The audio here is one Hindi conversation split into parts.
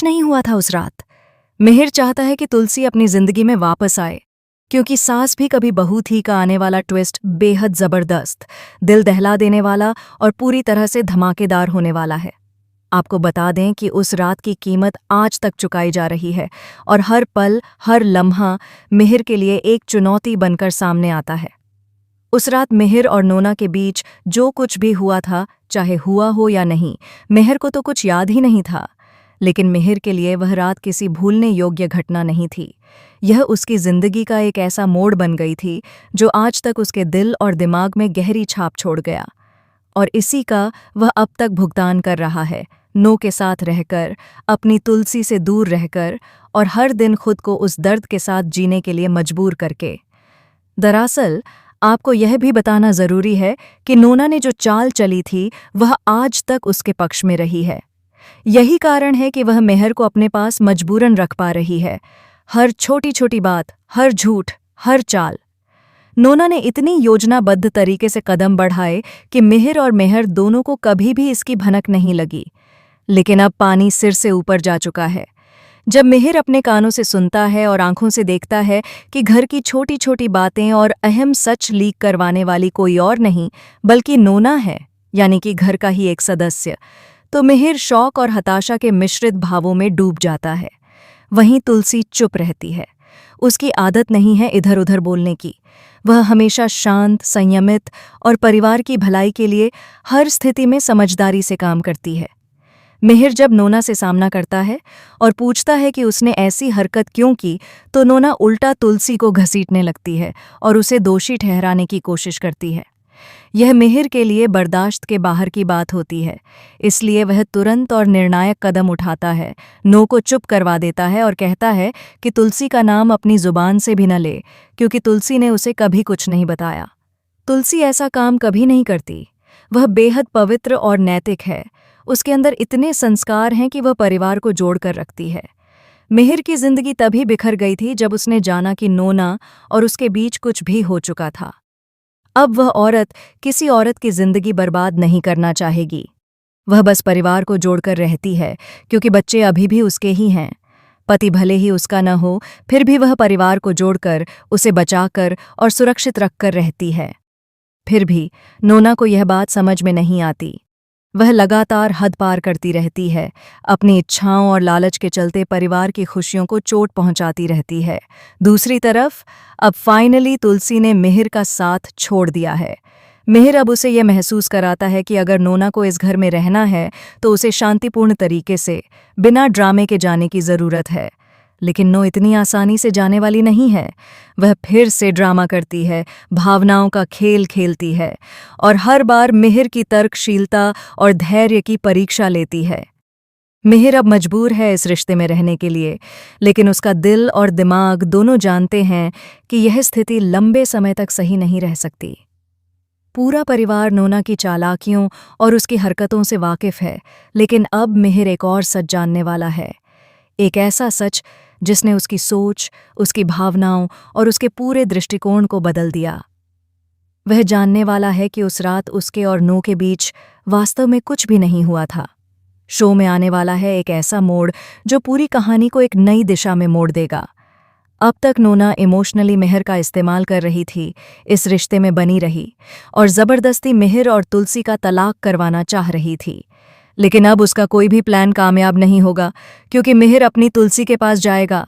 कुछ नहीं हुआ था उस रात। मिहिर चाहता है कि तुलसी अपनी जिंदगी में वापस आए, क्योंकि सास भी कभी बहू थी का आने वाला ट्विस्ट बेहद जबरदस्त, दिल दहला देने वाला और पूरी तरह से धमाकेदार होने वाला है। आपको बता दें कि उस रात की कीमत आज तक चुकाई जा रही है और हर पल, हर लम्हा मिहिर के लिए एक चुनौती बनकर सामने आता है। उस रात मिहिर और नोना के बीच जो कुछ भी हुआ था, चाहे हुआ हो या नहीं, मिहिर को तो कुछ याद ही नहीं था। लेकिन मिहिर के लिए वह रात किसी भूलने योग्य घटना नहीं थी। यह उसकी जिंदगी का एक ऐसा मोड़ बन गई थी जो आज तक उसके दिल और दिमाग में गहरी छाप छोड़ गया। और इसी का वह अब तक भुगतान कर रहा है, नो के साथ रहकर, अपनी तुलसी से दूर रहकर और हर दिन खुद को उस दर्द के साथ जीने के लिए मजबूर करके। दरअसल आपको यह भी बताना जरूरी है कि नोना ने जो चाल चली थी वह आज तक उसके पक्ष में रही है। यही कारण है कि वह मिहिर को अपने पास मजबूरन रख पा रही है। हर छोटी छोटी बात, हर झूठ, हर चाल। नोना ने इतनी योजनाबद्ध तरीके से कदम बढ़ाए कि मिहिर और मेहर दोनों को कभी भी इसकी भनक नहीं लगी। लेकिन अब पानी सिर से ऊपर जा चुका है। जब मिहिर अपने कानों से सुनता है और आंखों से देखता है कि घर की छोटी छोटी बातें और अहम सच लीक करवाने वाली कोई और नहीं बल्कि नोना है, यानी कि घर का ही एक सदस्य, तो मिहिर शौक और हताशा के मिश्रित भावों में डूब जाता है। वहीं तुलसी चुप रहती है। उसकी आदत नहीं है इधर उधर बोलने की। वह हमेशा शांत, संयमित और परिवार की भलाई के लिए हर स्थिति में समझदारी से काम करती है। मिहिर जब नोना से सामना करता है और पूछता है कि उसने ऐसी हरकत क्यों की, तो नोना उल्टा तुलसी को घसीटने लगती है और उसे दोषी ठहराने की कोशिश करती है। यह मिहिर के लिए बर्दाश्त के बाहर की बात होती है, इसलिए वह तुरंत और निर्णायक कदम उठाता है, नो को चुप करवा देता है और कहता है कि तुलसी का नाम अपनी जुबान से भी न ले, क्योंकि तुलसी ने उसे कभी कुछ नहीं बताया। तुलसी ऐसा काम कभी नहीं करती। वह बेहद पवित्र और नैतिक है। उसके अंदर इतने संस्कार हैं कि वह परिवार को जोड़कर रखती है। मिहिर की जिंदगी तभी बिखर गई थी जब उसने जाना कि नोना और उसके बीच कुछ भी हो चुका था। अब वह औरत किसी औरत की जिंदगी बर्बाद नहीं करना चाहेगी। वह बस परिवार को जोड़कर रहती है, क्योंकि बच्चे अभी भी उसके ही हैं। पति भले ही उसका न हो, फिर भी वह परिवार को जोड़कर, उसे बचाकर और सुरक्षित रखकर रहती है। फिर भी नोना को यह बात समझ में नहीं आती। वह लगातार हद पार करती रहती है, अपनी इच्छाओं और लालच के चलते परिवार की खुशियों को चोट पहुंचाती रहती है। दूसरी तरफ अब फाइनली तुलसी ने मिहिर का साथ छोड़ दिया है। मिहिर अब उसे यह महसूस कराता है कि अगर नोना को इस घर में रहना है तो उसे शांतिपूर्ण तरीके से, बिना ड्रामे के जाने की ज़रूरत है। लेकिन नो इतनी आसानी से जाने वाली नहीं है। वह फिर से ड्रामा करती है, भावनाओं का खेल खेलती है और हर बार मिहिर की तर्कशीलता और धैर्य की परीक्षा लेती है। मिहिर अब मजबूर है इस रिश्ते में रहने के लिए, लेकिन उसका दिल और दिमाग दोनों जानते हैं कि यह स्थिति लंबे समय तक सही नहीं रह सकती। पूरा परिवार नोना की चालाकियों और उसकी हरकतों से वाकिफ है, लेकिन अब मिहिर एक और सच जानने वाला है। एक ऐसा सच जिसने उसकी सोच, उसकी भावनाओं और उसके पूरे दृष्टिकोण को बदल दिया। वह जानने वाला है कि उस रात उसके और नो के बीच वास्तव में कुछ भी नहीं हुआ था। शो में आने वाला है एक ऐसा मोड़ जो पूरी कहानी को एक नई दिशा में मोड़ देगा। अब तक नोना इमोशनली मिहिर का इस्तेमाल कर रही थी, इस रिश्ते में बनी रही और ज़बरदस्ती मिहिर और तुलसी का तलाक करवाना चाह रही थी। लेकिन अब उसका कोई भी प्लान कामयाब नहीं होगा, क्योंकि मिहिर अपनी तुलसी के पास जाएगा।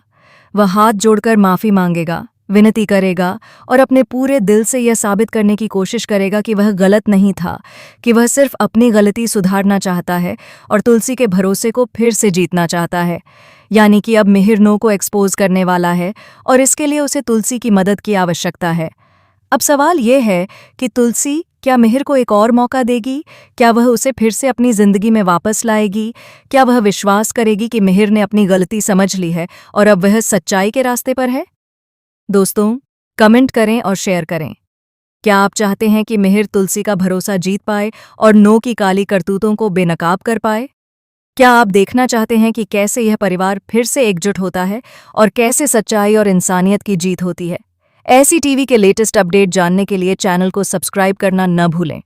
वह हाथ जोड़कर माफ़ी मांगेगा, विनती करेगा और अपने पूरे दिल से यह साबित करने की कोशिश करेगा कि वह गलत नहीं था, कि वह सिर्फ अपनी गलती सुधारना चाहता है और तुलसी के भरोसे को फिर से जीतना चाहता है। यानी कि अब मिहिर नो को एक्सपोज करने वाला है और इसके लिए उसे तुलसी की मदद की आवश्यकता है। अब सवाल यह है कि तुलसी क्या मिहिर को एक और मौका देगी? क्या वह उसे फिर से अपनी जिंदगी में वापस लाएगी? क्या वह विश्वास करेगी कि मिहिर ने अपनी गलती समझ ली है और अब वह सच्चाई के रास्ते पर है? दोस्तों, कमेंट करें और शेयर करें। क्या आप चाहते हैं कि मिहिर तुलसी का भरोसा जीत पाए और नो की काली करतूतों को बेनकाब कर पाए? क्या आप देखना चाहते हैं कि कैसे यह परिवार फिर से एकजुट होता है और कैसे सच्चाई और इंसानियत की जीत होती है? ऐसी टीवी के लेटेस्ट अपडेट जानने के लिए चैनल को सब्सक्राइब करना न भूलें।